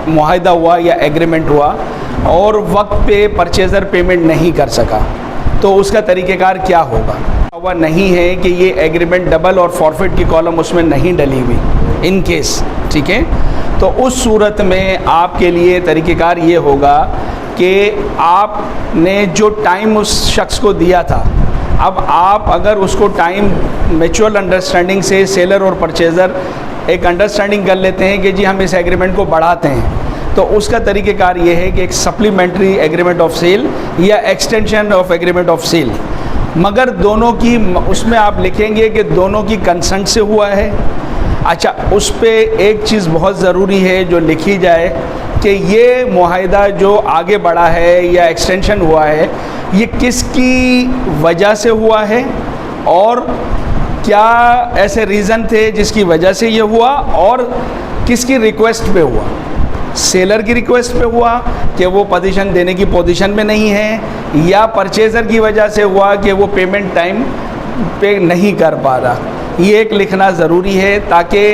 मुआहदा हुआ या एग्रीमेंट हुआ और वक्त पे परचेज़र पेमेंट नहीं कर सका, तो उसका तरीक़ेकार क्या होगा? हुआ नहीं है कि ये एग्रीमेंट डबल और फॉरफिट की कॉलम उसमें नहीं डली हुई इन केस, ठीक है। तो उस सूरत में आपके लिए तरीक़ेकार ये होगा कि आपने जो टाइम उस शख्स को दिया था, अब आप अगर उसको टाइम म्यूचुअल अंडरस्टैंडिंग से सेलर और परचेज़र एक अंडरस्टैंडिंग कर लेते हैं कि जी हम इस एग्रीमेंट को बढ़ाते हैं, तो उसका तरीक़ेकार ये है कि एक सप्लीमेंट्री एग्रीमेंट ऑफ सेल या extension of agreement of sale, मगर दोनों की उसमें आप लिखेंगे कि दोनों की कंसेंट से हुआ है। अच्छा, उस पे एक चीज़ बहुत ज़रूरी है जो लिखी जाए कि ये मुआहदा जो आगे बढ़ा है या एक्सटेंशन हुआ है, ये किसकी वजह से हुआ है और क्या ऐसे रीज़न थे जिसकी वजह से ये हुआ और किसकी रिक्वेस्ट पे हुआ। सेलर की रिक्वेस्ट पे हुआ कि वो पोजीशन देने की पोजीशन में नहीं है, या परचेज़र की वजह से हुआ कि वो पेमेंट टाइम पे नहीं कर पा रहा। ये एक लिखना ज़रूरी है ताकि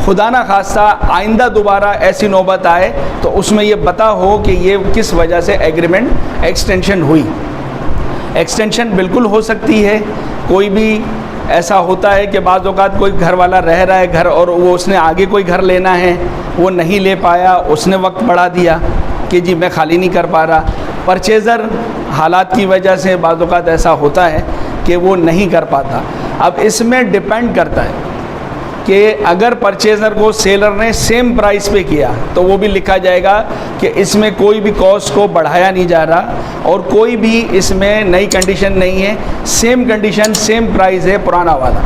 खुदा ना खास्ता आइंदा दोबारा ऐसी नौबत आए तो उसमें ये पता हो कि ये किस वजह से एग्रीमेंट एक्सटेंशन हुई। एक्सटेंशन बिल्कुल हो सकती है, कोई भी ऐसा होता है कि बाज़ औक़ात कोई घर वाला रह रहा है घर और वो उसने आगे कोई घर लेना है, वो नहीं ले पाया, उसने वक्त बढ़ा दिया कि जी मैं खाली नहीं कर पा रहा। परचेज़र हालात की वजह से बाज़ औक़ात ऐसा होता है कि वो नहीं कर पाता। अब इसमें डिपेंड करता है कि अगर परचेज़र को सेलर ने सेम प्राइस पे किया तो वो भी लिखा जाएगा कि इसमें कोई भी कॉस्ट को बढ़ाया नहीं जा रहा और कोई भी इसमें नई कंडीशन नहीं है, सेम कंडीशन सेम प्राइस है पुराना वाला।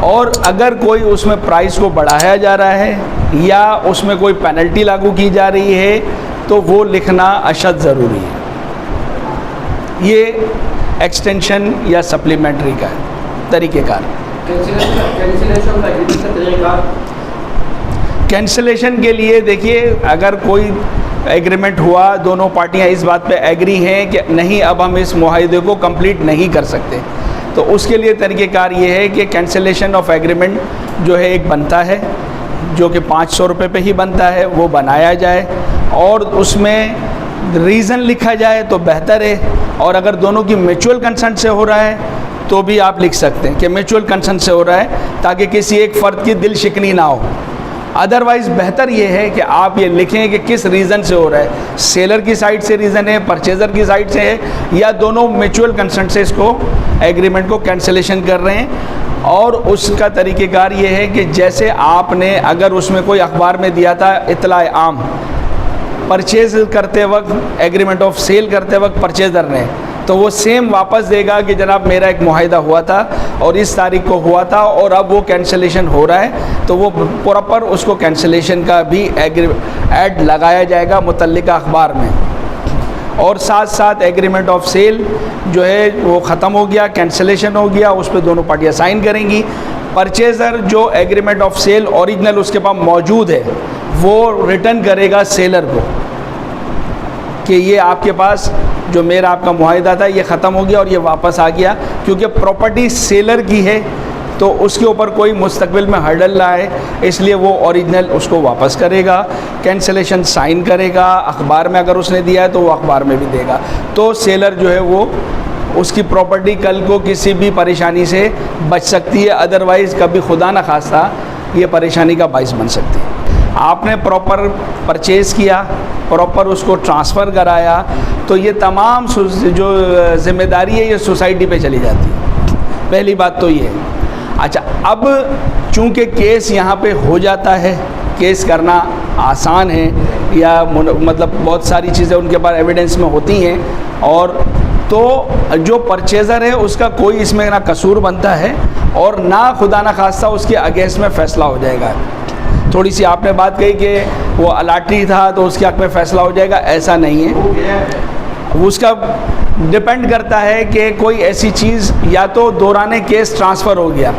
और अगर कोई उसमें प्राइस को बढ़ाया जा रहा है या उसमें कोई पेनल्टी लागू की जा रही है तो वो लिखना अशद ज़रूरी है। ये एक्सटेंशन या सप्लीमेंट्री का तरीक़ेकार। कैंसिलेशन के लिए देखिए, अगर कोई एग्रीमेंट हुआ, दोनों पार्टियां इस बात पे एग्री हैं कि नहीं अब हम इस मुआहदे को कंप्लीट नहीं कर सकते, तो उसके लिए तरीक़ेकार ये है कि कैंसिलेशन ऑफ एग्रीमेंट जो है एक बनता है जो कि 500 रुपये पे ही बनता है, वो बनाया जाए और उसमें रीज़न लिखा जाए तो बेहतर है। और अगर दोनों की म्यूचुअल कंसेंट से हो रहा है तो भी आप लिख सकते हैं कि म्यूचुअल कंसेंट से हो रहा है ताकि किसी एक फ़र्द की दिल शिकनी ना हो। अदरवाइज़ बेहतर ये है कि आप ये लिखें कि किस रीज़न से हो रहा है, सेलर की साइड से रीज़न है, परचेज़र की साइड से है, या दोनों म्यूचुअल कंसेंट से इसको एग्रीमेंट को कैंसिलेशन कर रहे हैं। और उसका तरीक़ेकार ये है कि जैसे आपने अगर उसमें कोई अखबार में दिया था इत्तला आम परचेज़ करते वक्त, एग्रीमेंट ऑफ सेल करते वक्त परचेज़र ने, तो वो सेम वापस देगा कि जनाब मेरा एक मुआहदा हुआ था और इस तारीख को हुआ था और अब वो कैंसिलेशन हो रहा है, तो वो प्रॉपर उसको कैंसिलेशन का भी ऐड लगाया जाएगा मुतल्लिका अखबार में। और साथ साथ एग्रीमेंट ऑफ सेल जो है वो ख़त्म हो गया, कैंसिलेशन हो गया, उस पर दोनों पार्टियाँ साइन करेंगी। परचेज़र जो एग्रीमेंट ऑफ सेल ओरिजिनल उसके पास मौजूद है वो रिटर्न करेगा सेलर को कि ये आपके पास जो मेरा आपका मुआहदा था ये ख़त्म हो गया और ये वापस आ गया, क्योंकि प्रॉपर्टी सेलर की है तो उसके ऊपर कोई मुस्तकबिल में हर्डल ना आए, इसलिए वो ओरिजिनल उसको वापस करेगा, कैंसिलेशन साइन करेगा, अखबार में अगर उसने दिया है तो वो अखबार में भी देगा, तो सेलर जो है वो उसकी प्रॉपर्टी कल को किसी भी परेशानी से बच सकती है। अदरवाइज़ कभी खुदा न खास्ता ये परेशानी का बाइस बन सकती है। आपने प्रॉपर परचेज़ किया, प्रॉपर उसको ट्रांसफ़र कराया, तो ये तमाम जो ज़िम्मेदारी है ये सोसाइटी पे चली जाती है। पहली बात तो ये है। अच्छा, अब चूँकि केस यहाँ पे हो जाता है, केस करना आसान है या मतलब बहुत सारी चीज़ें उनके पास एविडेंस में होती हैं, और तो जो परचेज़र है उसका कोई इसमें ना कसूर बनता है और ना खुदा न खास्ता उसके अगेंस्ट में फ़ैसला हो जाएगा। थोड़ी सी आपने बात कही कि वो अलाटी था तो उसके हक़ में फ़ैसला हो जाएगा, ऐसा नहीं है। उसका डिपेंड करता है कि कोई ऐसी चीज़ या तो दौरान केस ट्रांसफ़र हो गया,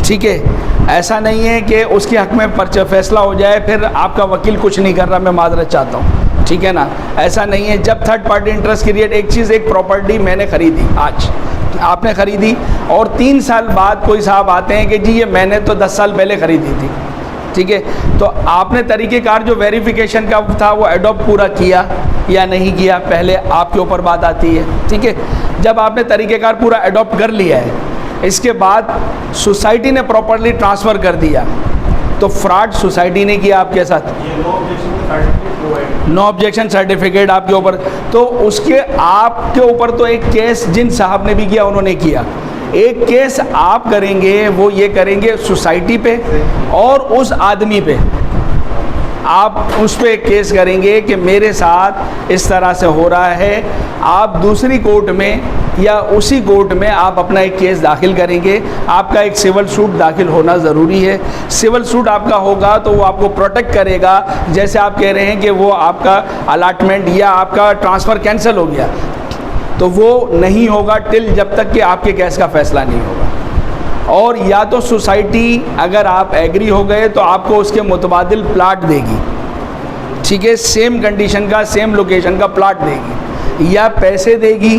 ठीक है, ऐसा नहीं है कि उसके हक़ में फ़ैसला हो जाए फिर आपका वकील कुछ नहीं कर रहा, मैं माजरत चाहता हूँ, ठीक है ना, ऐसा नहीं है। जब थर्ड पार्टी इंटरेस्ट क्रिएट, एक चीज़, एक प्रॉपर्टी मैंने ख़रीदी, आज आपने ख़रीदी और 3 साल बाद कोई साहब आते हैं कि जी ये मैंने तो 10 साल पहले ख़रीदी थी, ठीक है। तो आपने तरीक़ेकार जो वेरिफिकेशन का था वो अडॉप्ट पूरा किया या नहीं किया, पहले आपके ऊपर बात आती है, ठीक है। जब आपने तरीक़ेकार पूरा अडॉप्ट कर लिया है, इसके बाद सोसाइटी ने प्रॉपरली ट्रांसफ़र कर दिया, तो फ्रॉड सोसाइटी ने किया आपके साथ, नो ऑब्जेक्शन सर्टिफिकेट आपके ऊपर, तो उसके आपके ऊपर तो एक केस जिन साहब ने भी किया उन्होंने किया, एक केस आप करेंगे, वो ये करेंगे सोसाइटी पे और उस आदमी पे, आप उस पर एक केस करेंगे कि मेरे साथ इस तरह से हो रहा है। आप दूसरी कोर्ट में या उसी कोर्ट में आप अपना एक केस दाखिल करेंगे। आपका एक सिविल सूट दाखिल होना ज़रूरी है। सिविल सूट आपका होगा तो वो आपको प्रोटेक्ट करेगा। जैसे आप कह रहे हैं कि वो आपका अलाटमेंट या आपका ट्रांसफ़र कैंसिल हो गया, तो वो नहीं होगा टिल जब तक कि आपके केस का फ़ैसला नहीं होगा। और या तो सोसाइटी अगर आप एग्री हो गए तो आपको उसके मुतबादिल प्लाट देगी, ठीक है, सेम कंडीशन का सेम लोकेशन का प्लाट देगी, या पैसे देगी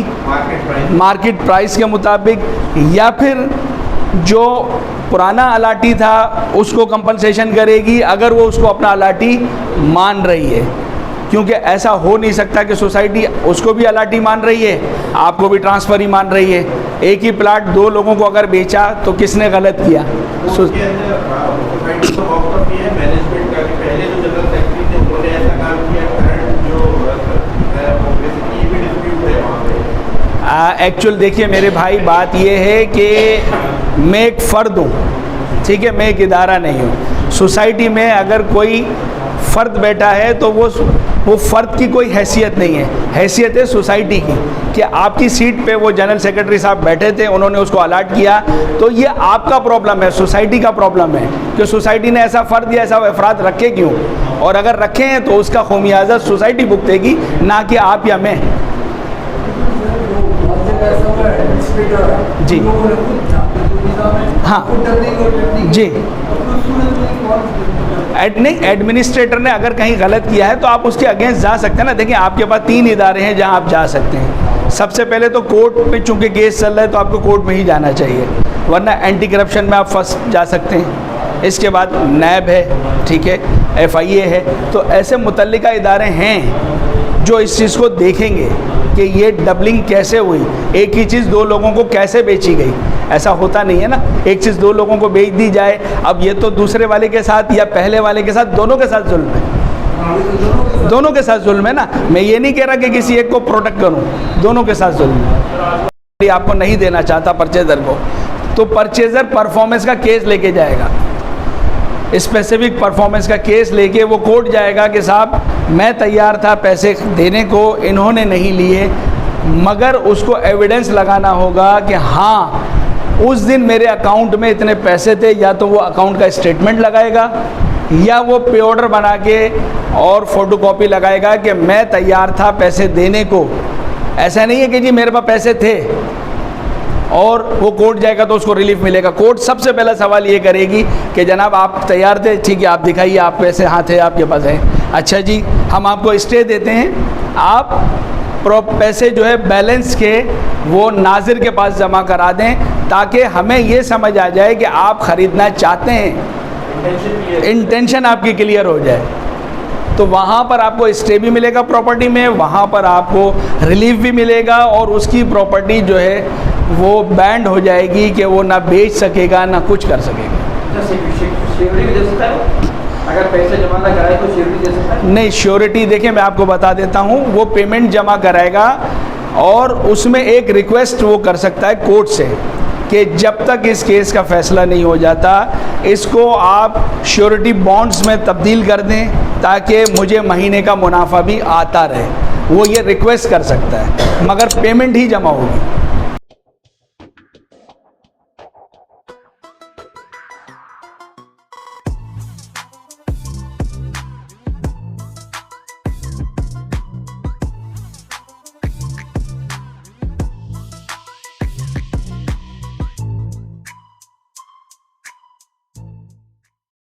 मार्केट प्राइस के मुताबिक, या फिर जो पुराना अलाटी था उसको कंपनसेशन करेगी अगर वो उसको अपना अलाटी मान रही है। क्योंकि ऐसा हो नहीं सकता कि सोसाइटी उसको भी अलाटी मान रही है, आपको भी ट्रांसफ़र ही मान रही है। एक ही प्लाट दो लोगों को अगर बेचा तो किसने गलत किया? एक्चुअल देखिए मेरे भाई, बात ये है कि मैं एक फ़र्द हूँ, ठीक है, मैं एक इदारा नहीं हूँ। सोसाइटी में अगर कोई फ़र्द बैठा है तो वो फ़र्द की कोई हैसियत नहीं है, हैसियत है सोसाइटी की, कि आपकी सीट पे वो जनरल सेक्रेटरी साहब बैठे थे, उन्होंने उसको अलाट किया, तो ये आपका प्रॉब्लम है, सोसाइटी का प्रॉब्लम है कि सोसाइटी ने ऐसा फ़र्द या ऐसा अफराद रखे क्यों, और अगर रखे हैं तो उसका खुमियाजा सोसाइटी भुगतेगी, ना कि आप या मैं। जी हाँ जी, नहीं, एडमिनिस्ट्रेटर ने अगर कहीं गलत किया है तो आप उसके अगेंस्ट जा सकते हैं ना। देखिए आपके पास 3 इदारे हैं जहां आप जा सकते हैं। सबसे पहले तो कोर्ट में, चूंकि केस चल रहा है तो आपको कोर्ट में ही जाना चाहिए, वरना एंटी करप्शन में आप फर्स्ट जा सकते हैं। इसके बाद नैब है, ठीक है, FIA है, तो ऐसे मुतल्लिका इदारे हैं जो इस चीज़ को देखेंगे कि ये डबलिंग कैसे हुई, एक ही चीज़ 2 लोगों को कैसे बेची गई। ऐसा होता नहीं है ना, एक चीज़ 2 लोगों को बेच दी जाए, अब ये तो दूसरे वाले के साथ या पहले वाले के साथ, दोनों के साथ जुल्म है, दोनों के साथ जुल्म है ना। मैं ये नहीं कह रहा कि किसी एक को प्रोटेक्ट करूं, दोनों के साथ जुल्म है। आपको नहीं देना चाहता परचेजर को, तो परचेजर परफॉर्मेंस का केस लेके जाएगा, स्पेसिफिक परफॉर्मेंस का केस लेके वो कोर्ट जाएगा कि साहब मैं तैयार था पैसे देने को, इन्होंने नहीं लिए, मगर उसको एविडेंस लगाना होगा कि हाँ उस दिन मेरे अकाउंट में इतने पैसे थे। या तो वो अकाउंट का स्टेटमेंट लगाएगा या वो पे ऑर्डर बना के और फोटोकॉपी लगाएगा कि मैं तैयार था पैसे देने को। ऐसा नहीं है कि जी मेरे पास पैसे थे और वो कोर्ट जाएगा तो उसको रिलीफ मिलेगा। कोर्ट सबसे पहला सवाल ये करेगी कि जनाब आप तैयार थे, ठीक है, आप दिखाइए आप पैसे हाँ थे, आपके पास है, अच्छा जी हम आपको स्टे देते हैं, आप पैसे जो है बैलेंस के वो नाजिर के पास जमा करा दें, ताकि हमें ये समझ आ जाए कि आप ख़रीदना चाहते हैं, इंटेंशन आपकी क्लियर हो जाए। तो वहाँ पर आपको स्टे भी मिलेगा प्रॉपर्टी में, वहाँ पर आपको रिलीफ भी मिलेगा और उसकी प्रॉपर्टी जो है वो बैंड हो जाएगी कि वो ना बेच सकेगा ना कुछ कर सकेगा। अगर पैसे जमा ना कराए तो श्योरिटी दे सकता है? नहीं, श्योरिटी देखिए मैं आपको बता देता हूँ, वो पेमेंट जमा कराएगा और उसमें एक रिक्वेस्ट वो कर सकता है कोर्ट से कि जब तक इस केस का फ़ैसला नहीं हो जाता इसको आप श्योरिटी बॉन्ड्स में तब्दील कर दें, ताकि मुझे महीने का मुनाफा भी आता रहे। वो ये रिक्वेस्ट कर सकता है, मगर पेमेंट ही जमा होगी।